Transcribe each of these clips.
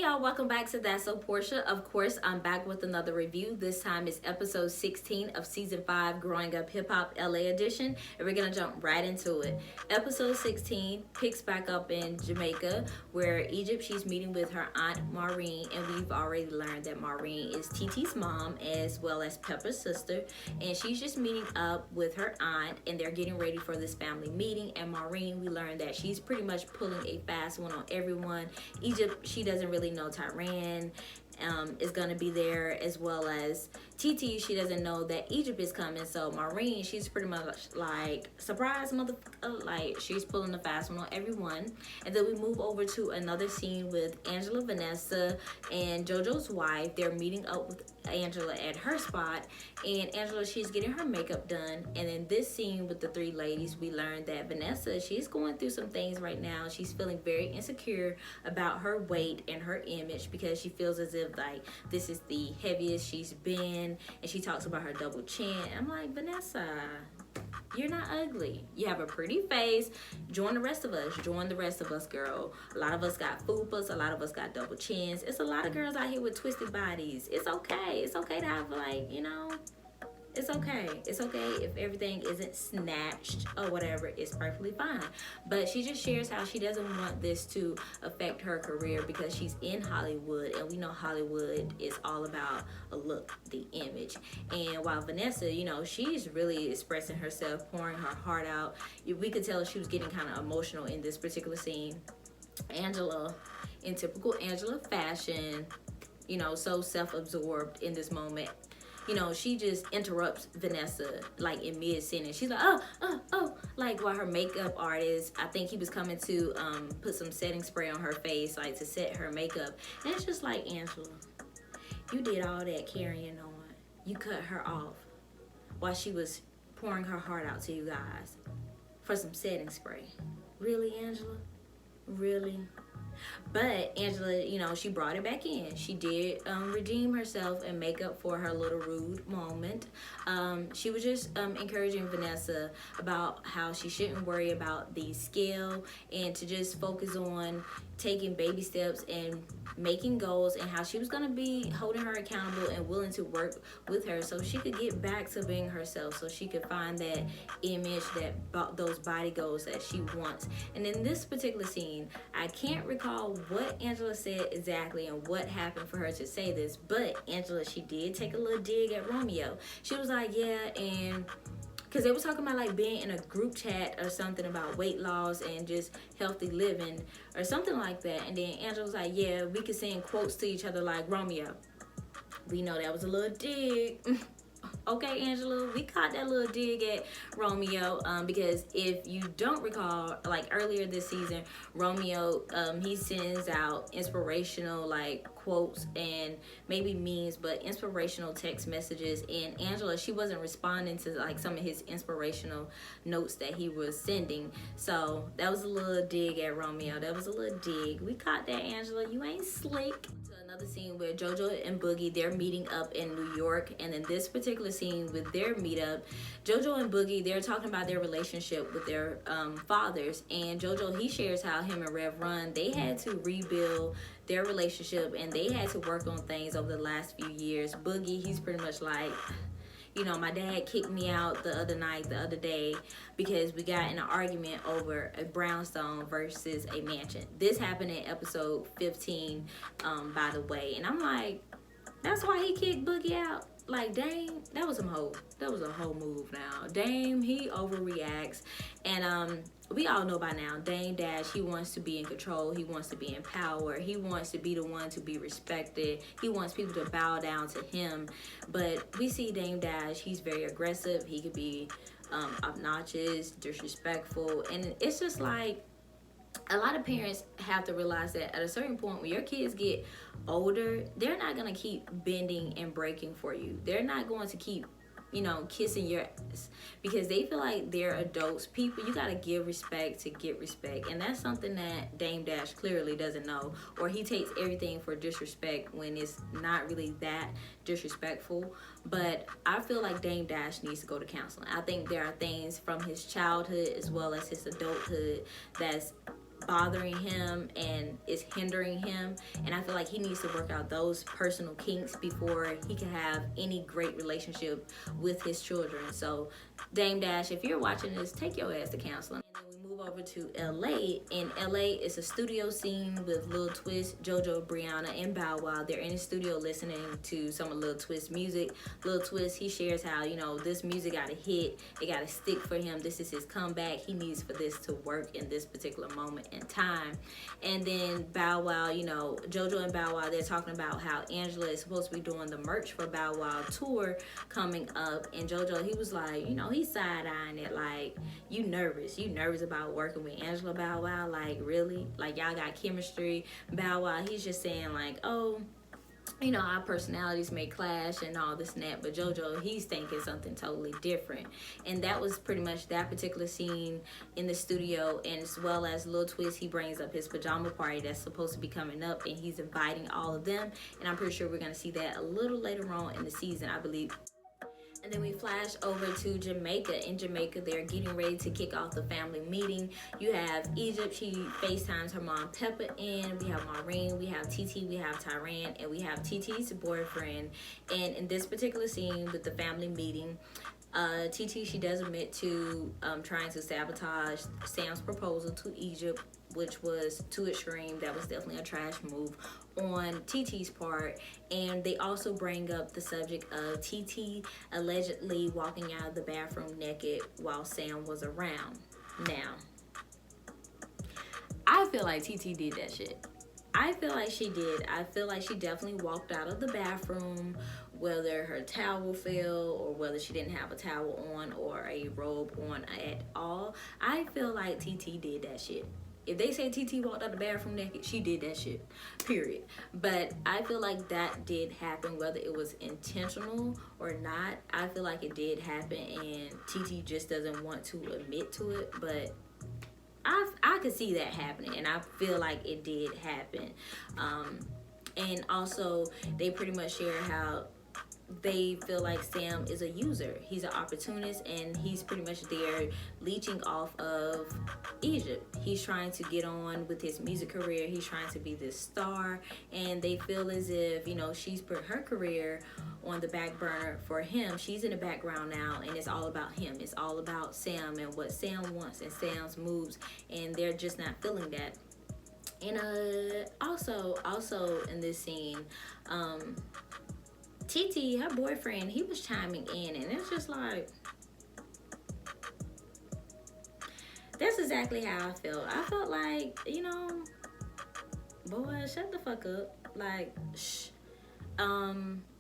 y'all, welcome back to That's So Portia. Of course, I'm back with another review. This time it's episode 16 of season 5, Growing Up Hip Hop LA edition, and we're gonna jump right into it. Episode 16 picks back up in Jamaica, where Egypt, she's meeting with her aunt Maureen, and we've already learned that Maureen is Titi's mom as well as Pepper's sister, and she's just meeting up with her aunt, and they're getting ready for this family meeting. And Maureen, we learned that she's pretty much pulling a fast one on everyone. Egypt, she doesn't really know Tyran is gonna be there, as well as Titi, she doesn't know that Egypt is coming. So Maureen, she's pretty much like, surprise motherfucker, like she's pulling the fast one on everyone. And then we move over to another scene with Angela, Vanessa, and Jojo's wife. They're meeting up with Angela at her spot, and Angela, she's getting her makeup done. And in this scene with the three ladies, we learned that Vanessa, she's going through some things right now. She's feeling very insecure about her weight and her image, because she feels as if like this is the heaviest she's been, and she talks about her double chin. I'm like, Vanessa, you're not ugly. You have a pretty face. Join the rest of us. Join the rest of us, girl. A lot of us got fupas. A lot of us got double chins. It's a lot of girls out here with twisted bodies. It's okay. It's okay to have, like, you know, it's okay. It's okay if everything isn't snatched or whatever. It's perfectly fine. But she just shares how she doesn't want this to affect her career, because she's in Hollywood, and we know Hollywood is all about a look, the image. And while Vanessa, you know, she's really expressing herself, pouring her heart out. We could tell she was getting kind of emotional in this particular scene. Angela, in typical Angela fashion, you know, so self-absorbed in this moment. You know, she just interrupts Vanessa like in mid-sentence. She's like, oh, like while her makeup artist, I think he was coming to put some setting spray on her face, like to set her makeup. And it's just like, Angela, you did all that carrying on. You cut her off while she was pouring her heart out to you guys for some setting spray. Really, Angela? Really? But Angela, you know, she brought it back in. She did redeem herself and make up for her little rude moment. She was just encouraging Vanessa about how she shouldn't worry about the scale, and to just focus on taking baby steps and making goals, and how she was going to be holding her accountable and willing to work with her so she could get back to being herself, so she could find that image, that those body goals that she wants. And in this particular scene, I can't recall what Angela said exactly and what happened for her to say this, but Angela, she did take a little dig at Romeo. She was like, yeah, and because they was talking about like being in a group chat or something about weight loss and just healthy living or something like that. And then Angela was like, yeah, we could send quotes to each other like Romeo. We know that was a little dig. Okay, Angela, we caught that little dig at Romeo, because if you don't recall, like earlier this season, Romeo, he sends out inspirational like quotes and maybe memes, but inspirational text messages, and Angela, she wasn't responding to like some of his inspirational notes that he was sending. So that was a little dig at Romeo. That was a little dig. We caught that, Angela. You ain't slick. Another scene where Jojo and Boogie, they're meeting up in New York, and in this particular scene with their meetup, Jojo and Boogie, they're talking about their relationship with their fathers. And Jojo, he shares how him and Rev Run, they had to rebuild their relationship, and they had to work on things over the last few years. Boogie, he's pretty much like, you know, my dad kicked me out the other day, because we got in an argument over a brownstone versus a mansion. This happened in episode 15, by the way. And I'm like, that's why he kicked Boogie out? Like, Dame, that was a whole move now. Dame, he overreacts. And we all know by now, Dame Dash, he wants to be in control. He wants to be in power. He wants to be the one to be respected. He wants people to bow down to him. But we see Dame Dash, he's very aggressive. He could be obnoxious, disrespectful. And it's just like, a lot of parents have to realize that at a certain point, when your kids get older, they're not going to keep bending and breaking for you. They're not going to keep, you know, kissing your ass, because they feel like they're adults. People, you got to give respect to get respect. And that's something that Dame Dash clearly doesn't know, or he takes everything for disrespect when it's not really that disrespectful. But I feel like Dame Dash needs to go to counseling. I think there are things from his childhood as well as his adulthood that's bothering him and is hindering him, and I feel like he needs to work out those personal kinks before he can have any great relationship with his children. So Dame Dash, if you're watching this, take your ass to counseling. And then we move over to LA. In LA, it's a studio scene with Lil Twist, Jojo, Brianna, and Bow Wow. They're in the studio listening to some of Lil Twist's music. Lil Twist, he shares how, you know, this music got to hit, it got to stick for him. This is his comeback. He needs for this to work in this particular moment in time. And then Bow Wow, you know, Jojo and Bow Wow, they're talking about how Angela is supposed to be doing the merch for Bow Wow tour coming up. And Jojo, he was like, you know, he's side-eyeing it, like, you nervous about working with Angela, Bow Wow, like, really? Like, y'all got chemistry. Bow Wow, he's just saying like, oh, you know, our personalities may clash and all this and that, but Jojo, he's thinking something totally different. And that was pretty much that particular scene in the studio. And as well as Lil Twist, he brings up his pajama party that's supposed to be coming up, and he's inviting all of them. And I'm pretty sure we're going to see that a little later on in the season, I believe. And then we flash over to Jamaica. In Jamaica, they're getting ready to kick off the family meeting. You have Egypt. She FaceTimes her mom, Peppa, in. We have Maureen. We have Titi. We have Tyran. And we have Titi's boyfriend. And in this particular scene with the family meeting, Titi, she does admit to trying to sabotage Sam's proposal to Egypt, which was to extreme. That was definitely a trash move on Titi's part. And they also bring up the subject of Titi allegedly walking out of the bathroom naked while Sam was around. Now, I feel like Titi did that shit. I feel like she did. I feel like she definitely walked out of the bathroom, whether her towel fell or whether she didn't have a towel on or a robe on at all. I feel like Titi did that shit. If they say Titi walked out the bathroom naked, she did that shit, period. But I feel like that did happen, whether it was intentional or not. I feel like it did happen, and Titi just doesn't want to admit to it. But I could see that happening, and I feel like it did happen. And also, they pretty much share how they feel like Sam is a user. He's an opportunist, and he's pretty much there leeching off of Egypt. He's trying to get on with his music career. He's trying to be this star, and they feel as if, you know, she's put her career on the back burner for him. She's in the background now, and it's all about him. It's all about Sam and what Sam wants and Sam's moves, and they're just not feeling that. And also in this scene, Titi, her boyfriend, he was chiming in, and it's just like, that's exactly how I felt. I felt like, you know, boy, shut the fuck up. Like, shh.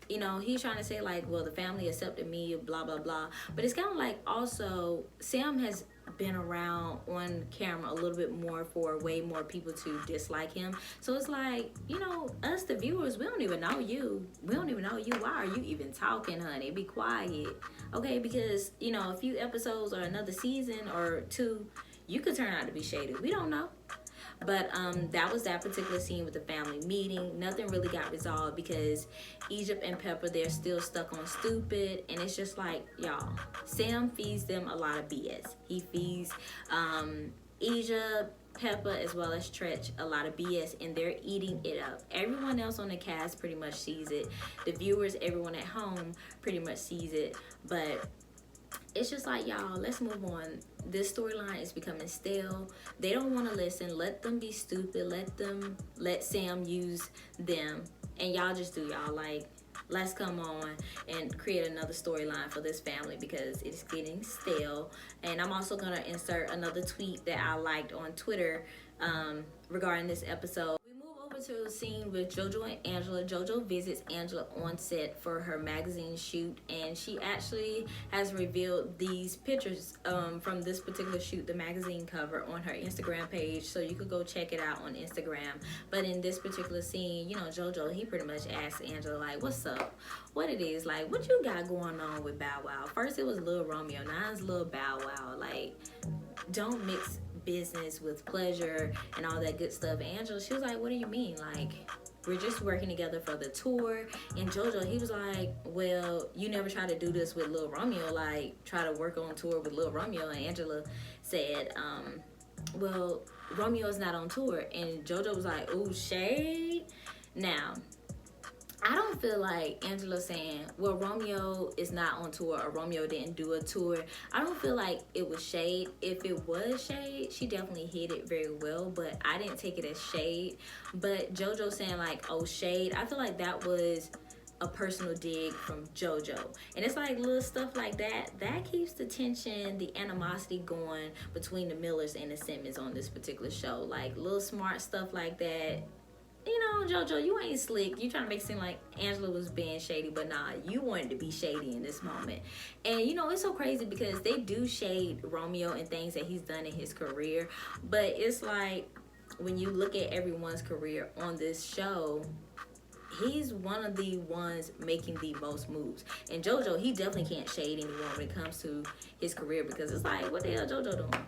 You know, he's trying to say like, well, the family accepted me, blah, blah, blah. But it's kind of like also, Sam has been around on camera a little bit more for way more people to dislike him. So it's like, you know, us the viewers, we don't even know you. We don't even know you. Why are you even talking, honey? Be quiet. Okay, because, you know, a few episodes or another season or two, you could turn out to be shady. We don't know. But that was that particular scene with the family meeting. Nothing really got resolved because Egypt and Pepper, they're still stuck on stupid. And it's just like, y'all, Sam feeds them a lot of BS. He feeds Egypt, Pepper, as well as Tretch a lot of BS, and they're eating it up. Everyone else on the cast pretty much sees it. The viewers, everyone at home pretty much sees it. But it's just like, y'all, let's move on. This storyline is becoming stale. They don't want to listen. Let them be stupid. Let Sam use them. And y'all just do y'all. Like, let's come on and create another storyline for this family because it's getting stale. And I'm also going to insert another tweet that I liked on Twitter regarding this episode. To a scene with Jojo and Angela. Jojo visits Angela on set for her magazine shoot, and she actually has revealed these pictures from this particular shoot, the magazine cover, on her Instagram page, so you could go check it out on Instagram. But in this particular scene, you know, Jojo, he pretty much asked Angela, like, what's up? What it is, like, what you got going on with Bow Wow? First it was Lil Romeo, now it's Lil Bow Wow. Like, don't mix business with pleasure and all that good stuff. Angela, she was like, what do you mean? Like, we're just working together for the tour. And Jojo, he was like, well, you never try to do this with Lil Romeo, like try to work on tour with Lil Romeo. And Angela said, well, Romeo's not on tour. And JoJo was like, ooh, shade. Now, I don't feel like Angela saying, well, Romeo is not on tour or Romeo didn't do a tour. I don't feel like it was shade. If it was shade, she definitely hit it very well, but I didn't take it as shade. But JoJo saying like, oh, shade, I feel like that was a personal dig from JoJo. And it's like little stuff like that keeps the tension, the animosity going between the Millers and the Simmons on this particular show. Like little smart stuff like that. You know, JoJo, you ain't slick. You trying to make it seem like Angela was being shady, but nah, you wanted to be shady in this moment. And you know, it's so crazy because they do shade Romeo and things that he's done in his career, but it's like when you look at everyone's career on this show, he's one of the ones making the most moves. And JoJo, he definitely can't shade anyone when it comes to his career because it's like, what the hell JoJo doing?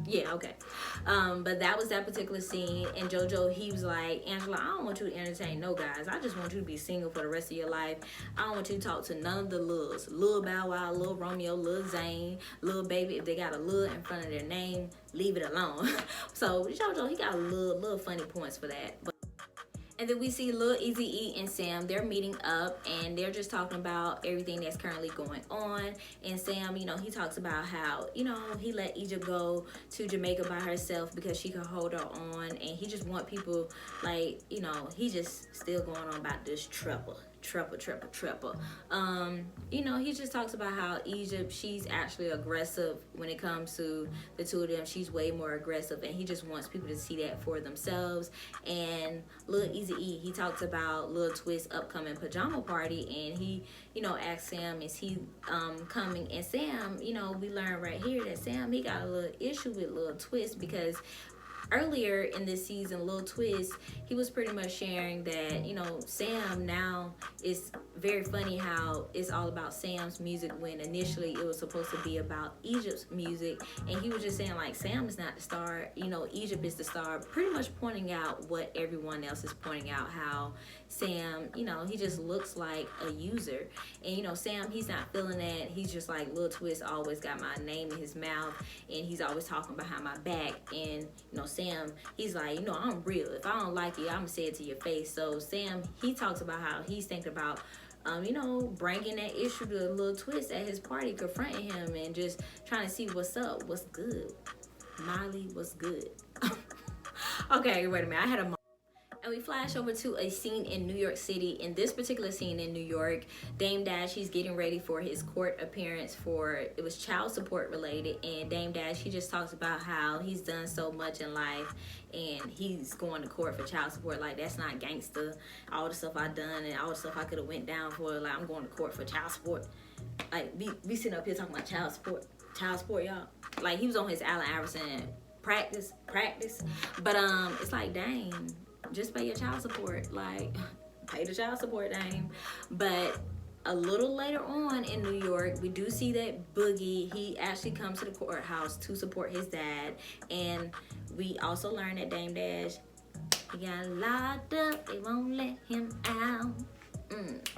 Yeah, okay. But that was that particular scene. And JoJo, he was like, Angela, I don't want you to entertain no guys. I just want you to be single for the rest of your life. I don't want you to talk to none of the Lils. Lil Bow Wow, Lil Romeo, Lil Zane, Lil Baby. If they got a Lil in front of their name, leave it alone. So JoJo, he got a little funny points for that. And then we see Lil Eazy-E and Sam. They're meeting up and they're just talking about everything that's currently going on. And Sam, you know, he talks about how, you know, he let Egypt go to Jamaica by herself because she could hold her on. And he just want people like, you know, he just still going on about this triple. You know, he just talks about how Egypt, she's actually aggressive when it comes to the two of them. She's way more aggressive and he just wants people to see that for themselves. And Lil Eazy-E, he talks about Lil Twist's upcoming pajama party and he, you know, asks Sam, is he coming? And Sam, you know, we learn right here that Sam, he got a little issue with Lil Twist because earlier in this season, Lil Twist, he was pretty much sharing that, you know, Sam now is very funny how it's all about Sam's music when initially it was supposed to be about Egypt's music. And he was just saying like, Sam is not the star, you know, Egypt is the star, pretty much pointing out what everyone else is pointing out, how Sam, you know, he just looks like a user. And, you know, Sam, he's not feeling that. He's just like, Lil Twist always got my name in his mouth and he's always talking behind my back. And, you know, Sam, he's like, you know, I'm real. If I don't like you, I'm gonna say it to your face. So Sam, he talks about how he's thinking about, you know, bringing that issue to Lil Twist at his party, confronting him and just trying to see what's up, what's good. Miley, what's good? Okay, wait a minute. I had a and we flash over to a scene in New York City. In this particular scene in New York, Dame Dash, he's getting ready for his court appearance for, it was child support related. And Dame Dash, he just talks about how he's done so much in life and he's going to court for child support. Like, that's not gangster. All the stuff I done and all the stuff I could have went down for, like, I'm going to court for child support. Like, we sitting up here talking about child support, y'all. Like, he was on his Allen Iverson practice. But it's like, dang, just pay your child support. Like, pay the child support, dang. But a little later on in New York, we do see that Boogie, he actually comes to the courthouse to support his dad. And we also learn that Dame Dash, he got locked up, they won't let him out.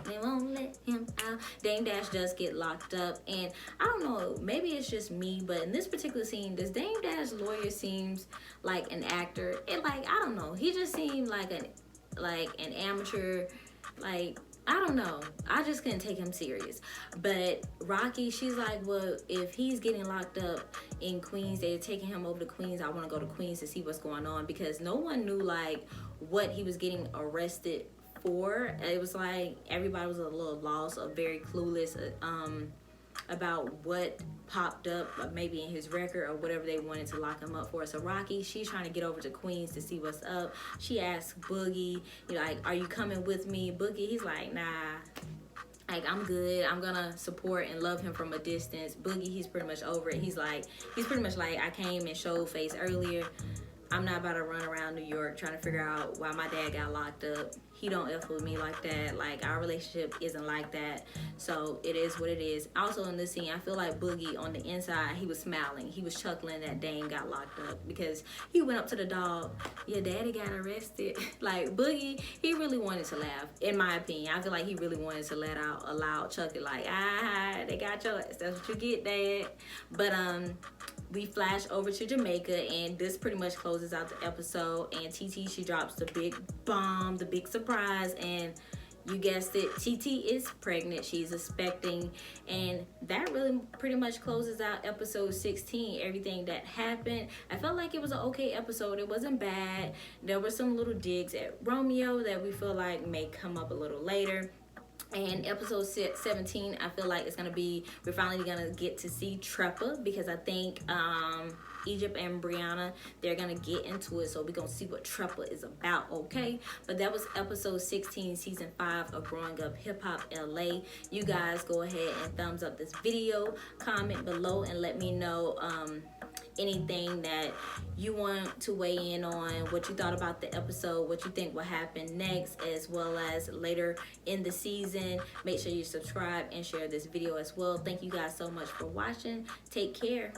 They won't let him out. Dame Dash does get locked up. And I don't know, maybe it's just me, but in this particular scene, does Dame Dash lawyer seems like an actor? And like, I don't know, he just seemed like an amateur. Like, I don't know, I just couldn't take him serious. But Rocky, she's like, well, if he's getting locked up in Queens, they're taking him over to Queens, I want to go to Queens to see what's going on, because no one knew like what he was getting arrested for. It was like everybody was a little lost or very clueless about what popped up, maybe in his record or whatever they wanted to lock him up for. So Rocky, she's trying to get over to Queens to see what's up. She asks Boogie, you know, like, are you coming with me? Boogie, he's like, nah, like, I'm good. I'm gonna support and love him from a distance. Boogie, he's pretty much over it. He's pretty much like, I came and showed face earlier. I'm not about to run around New York trying to figure out why my dad got locked up. he don't F with me like that. Like, our relationship isn't like that. So it is what it is. Also in this scene, I feel like Boogie on the inside, he was smiling. He was chuckling that Dane got locked up, because he went up to the dog, your daddy got arrested. Like, Boogie, he really wanted to laugh, in my opinion. I feel like he really wanted to let out a loud chuckle, like, they got your ass. That's what you get, Dad. But we flash over to Jamaica, and this pretty much closes out the episode. And TT, she drops the big bomb, the big surprise, and you guessed it, Titi is pregnant. She's expecting, and that really pretty much closes out episode 16. Everything that happened, I felt like it was an okay episode. It wasn't bad. There were some little digs at Romeo that we feel like may come up a little later. And episode 17, I feel like it's gonna be, we're finally gonna get to see Treppa, because I think Egypt and Brianna, they're gonna get into it, so we're gonna see what Treppa is about, okay? But that was episode 16, season 5 of Growing Up Hip Hop LA. You guys go ahead and thumbs up this video, comment below, and let me know anything that you want to weigh in on, what you thought about the episode, what you think will happen next, as well as later in the season. Make sure you subscribe and share this video as well. Thank you guys so much for watching. Take care.